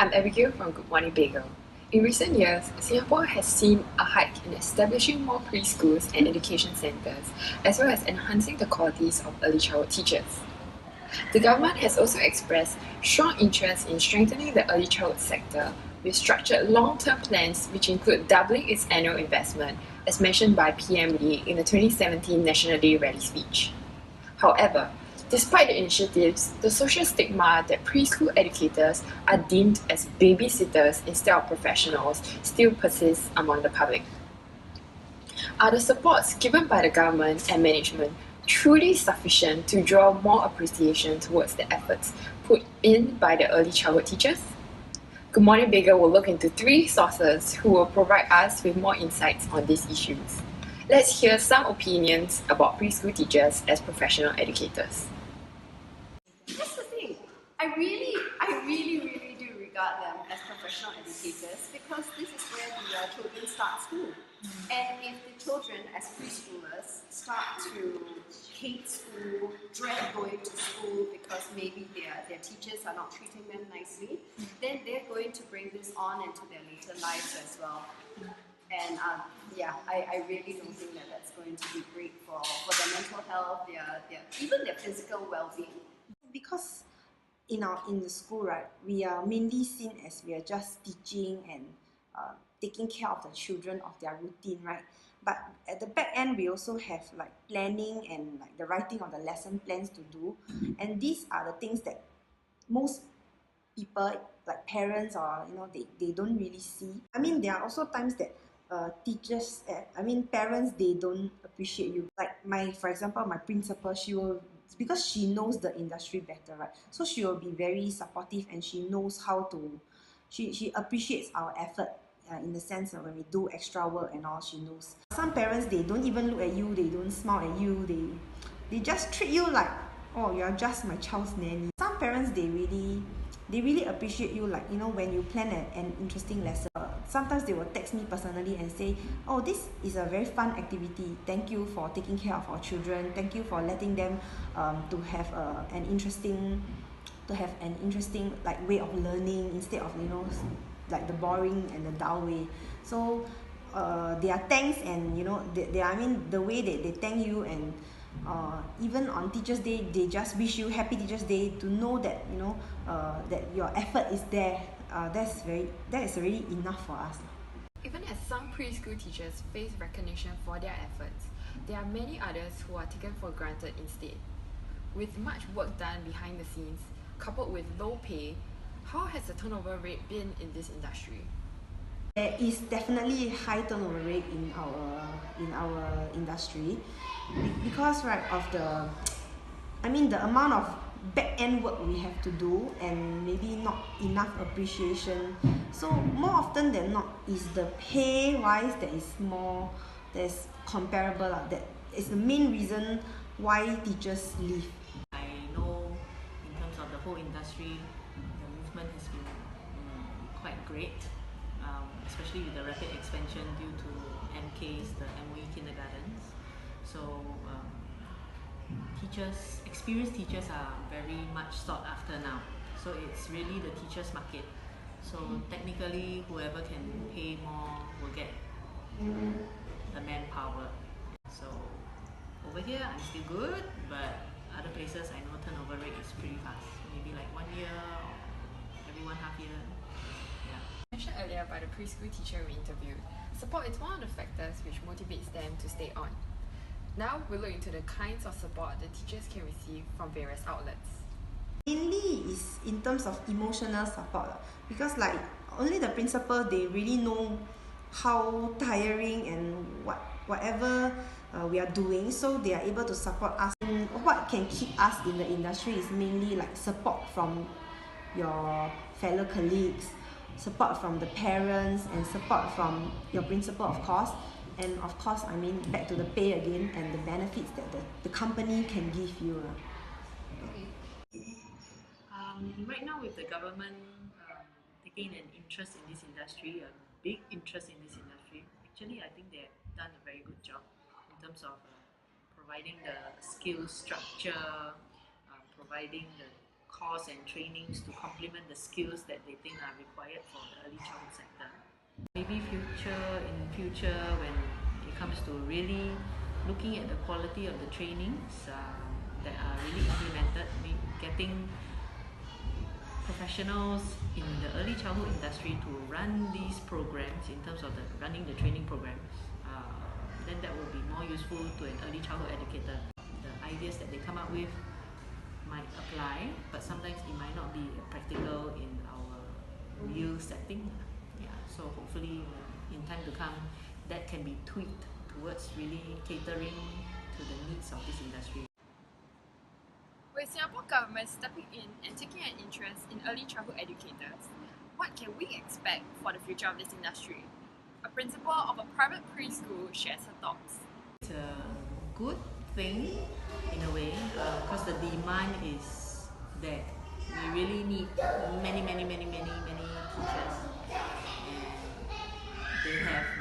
I'm Abigail from Good Morning Bagel. In recent years, Singapore has seen a hike in establishing more preschools and education centres, as well as enhancing the qualities of early childhood teachers. The government has also expressed strong interest in strengthening the early childhood sector with structured long-term plans which include doubling its annual investment, as mentioned by PM Lee in the 2017 National Day rally speech. However, despite the initiatives, the social stigma that preschool educators are deemed as babysitters instead of professionals still persists among the public. Are the supports given by the government and management truly sufficient to draw more appreciation towards the efforts put in by the early childhood teachers? Good Morning Bagel will look into 3 sources who will provide us with more insights on these issues. Let's hear some opinions about preschool teachers as professional educators. That's the thing. I really do regard them as professional educators because this is where the children start school. And if the children, as preschoolers, start to hate school, dread going to school because maybe their teachers are not treating them nicely, then they're going to bring this on into their later lives as well. And I really don't think that that's going to be great for their mental health, even their physical well-being. Because in the school, right, we are mainly seen as we are just teaching and taking care of the children of their routine, right? But at the back end, we also have like planning and like the writing of the lesson plans to do, and these are the things that most people, like parents, or they don't really see. I mean, there are also times that teachers, parents, they don't appreciate you. Like for example, my principal, she will, because she knows the industry better, right? So she will be very supportive, and she knows how to, she appreciates our effort, in the sense that when we do extra work and all, she knows. Some parents, they don't even look at you, they don't smile at you, they just treat you like, oh, you're just my child's nanny. Some parents, they really appreciate you, like, when you plan an interesting lesson. Sometimes they will text me personally and say, oh, this is a very fun activity, thank you for taking care of our children, thank you for letting them to have an interesting like way of learning, instead of like the boring and the dull way. So their thanks, and the way they thank you, and even on Teachers Day, they just wish you happy Teachers Day, to know that that your effort is there. That is already enough for us. Even as some preschool teachers face recognition for their efforts, there are many others who are taken for granted instead. With much work done behind the scenes, coupled with low pay, how has the turnover rate been in this industry? There is definitely high turnover rate in our industry, because, right, of the amount of back end work we have to do, and maybe not enough appreciation. So more often than not, is the pay wise that's comparable, that is the main reason why teachers leave. I know in terms of the whole industry, the movement has been quite great, especially with the rapid expansion due to MKs, the MOE kindergartens. So experienced teachers are very much sought after now. So it's really the teachers' market. So technically, whoever can pay more will get the manpower. So over here, I'm still good, but other places, I know turnover rate is pretty fast. Maybe like 1 year or every 1.5 year. Yeah. Mentioned earlier by the preschool teacher we interviewed, support is one of the factors which motivates them to stay on. Now we'll look into the kinds of support the teachers can receive from various outlets. Mainly is in terms of emotional support, because like only the principal, they really know how tiring and whatever we are doing, so they are able to support us. And what can keep us in the industry is mainly like support from your fellow colleagues, support from the parents, and support from your principal, of course. And of course, back to the pay again, and the benefits that the company can give you. Right now, with the government taking an interest in this industry, a big interest in this industry, actually I think they've done a very good job in terms of providing the skill structure, providing the course and trainings to complement the skills that they think are required for the early childhood sector. Maybe in future when it comes to really looking at the quality of the trainings that are really implemented, getting professionals in the early childhood industry to run these programs in terms of running the training programs, then that will be more useful to an early childhood educator. The ideas that they come up with might apply, but sometimes it might not be practical in our real setting. Yeah, so hopefully in time to come, that can be tweaked towards really catering to the needs of this industry. With Singapore government stepping in and taking an interest in early childhood educators, what can we expect for the future of this industry? A principal of a private preschool shares her thoughts. It's a good thing in a way because the demand is there. We really need many teachers,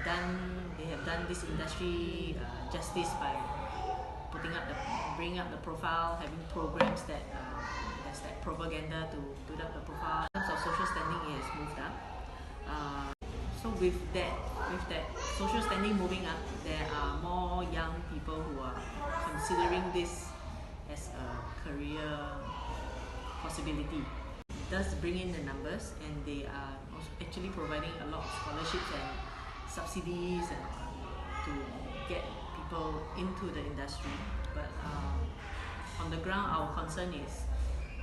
and they have done this industry justice by bringing up the profile, having programs that there's that propaganda to build up the profile. In terms of social standing, it has moved up. So with that social standing moving up, there are more young people who are considering this as a career possibility. It does bring in the numbers, and they are also actually providing a lot of scholarships and subsidies to get people into the industry. But on the ground, our concern is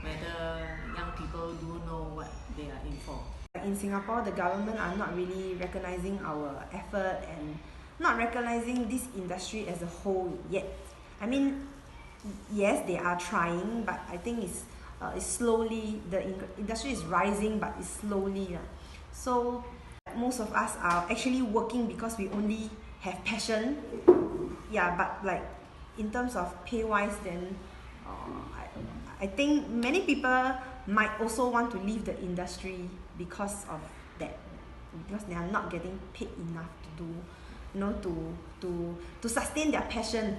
whether young people do know what they are in for. In Singapore, the government are not really recognizing our effort and not recognizing this industry as a whole yet. I mean, yes, they are trying, but I think it's slowly, the industry is rising, but it's slowly. So most of us are actually working because we only have passion. Yeah, but like in terms of pay-wise, then I think many people might also want to leave the industry because of that, because they are not getting paid enough to do, to sustain their passion.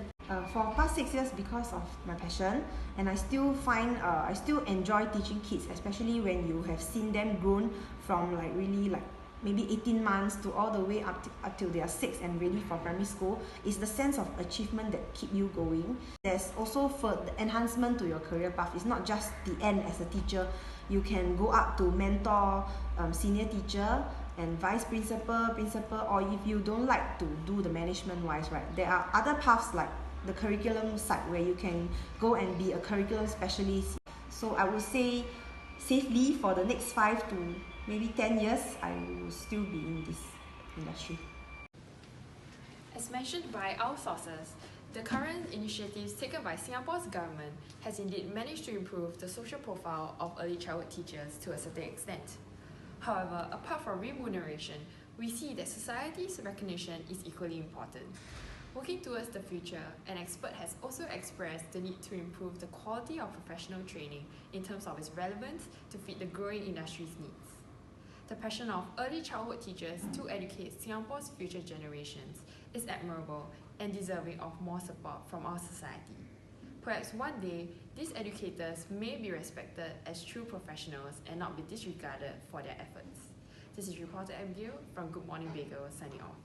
For past 6 years, because of my passion, and I still find I still enjoy teaching kids, especially when you have seen them grown from like really like maybe 18 months to all the way up till they are 6 and ready for primary school. Is the sense of achievement that keep you going. There's also for the enhancement to your career path. It's not just the end as a teacher. You can go up to mentor, senior teacher and vice principal, or if you don't like to do the management wise, right, there are other paths like the curriculum side where you can go and be a curriculum specialist. So I would say safely for the next 5 to maybe 10 years, I will still be in this industry. As mentioned by our sources, the current initiatives taken by Singapore's government has indeed managed to improve the social profile of early childhood teachers to a certain extent. However, apart from remuneration, we see that society's recognition is equally important. Working towards the future, an expert has also expressed the need to improve the quality of professional training in terms of its relevance to fit the growing industry's needs. The passion of early childhood teachers to educate Singapore's future generations is admirable and deserving of more support from our society. Perhaps one day, these educators may be respected as true professionals and not be disregarded for their efforts. This is reporter Abigail from Good Morning Bagel signing off.